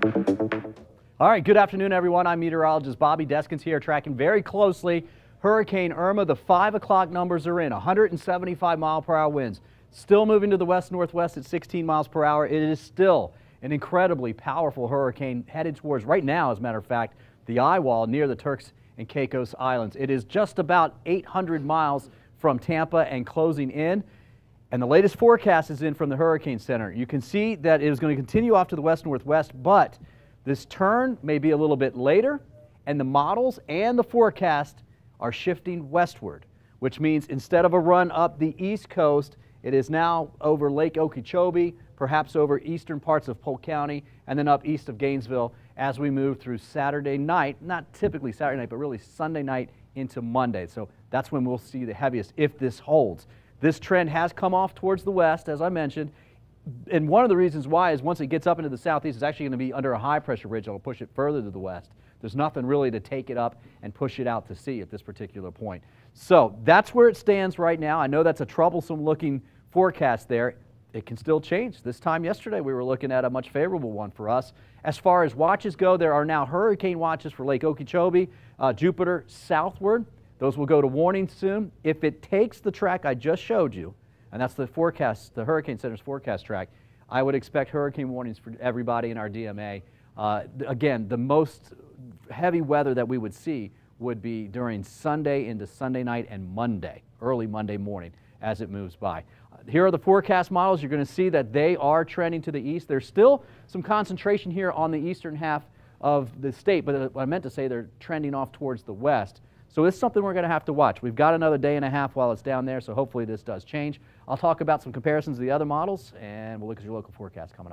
All right, good afternoon, everyone. I'm meteorologist Bobby Deskins here, tracking very closely Hurricane Irma. The 5 o'clock numbers are in, 175-mile-per-hour winds. Still moving to the west-northwest at 16 miles per hour. It is still an incredibly powerful hurricane headed towards, right now, as a matter of fact, the eye wall near the Turks and Caicos Islands. It is just about 800 miles from Tampa and closing in. And the latest forecast is in from the Hurricane Center. You can see that it is going to continue off to the west-northwest, but this turn may be a little bit later, and the models and the forecast are shifting westward, which means instead of a run up the east coast, it is now over Lake Okeechobee, perhaps over eastern parts of Polk County, and then up east of Gainesville as we move through Saturday night, not typically Saturday night, but really Sunday night into Monday. So that's when we'll see the heaviest if this holds. This trend has come off towards the west, as I mentioned, and one of the reasons why is once it gets up into the southeast, it's actually going to be under a high-pressure ridge that will push it further to the west. There's nothing really to take it up and push it out to sea at this particular point. So that's where it stands right now. I know that's a troublesome-looking forecast there. It can still change. This time yesterday, we were looking at a much favorable one for us. As far as watches go, there are now hurricane watches for Lake Okeechobee, Jupiter southward. Those will go to warning soon. If it takes the track I just showed you, and that's the forecast, the Hurricane Center's forecast track, I would expect hurricane warnings for everybody in our DMA. Again, the most heavy weather that we would see would be during Sunday into Sunday night and Monday, early Monday morning as it moves by. Here are the forecast models. You're going to see that they are trending to the east. There's still some concentration here on the eastern half of the state, but I meant to say they're trending off towards the west. So it's something we're going to have to watch. We've got another day and a half while it's down there, so hopefully this does change. I'll talk about some comparisons of the other models, and we'll look at your local forecast coming up.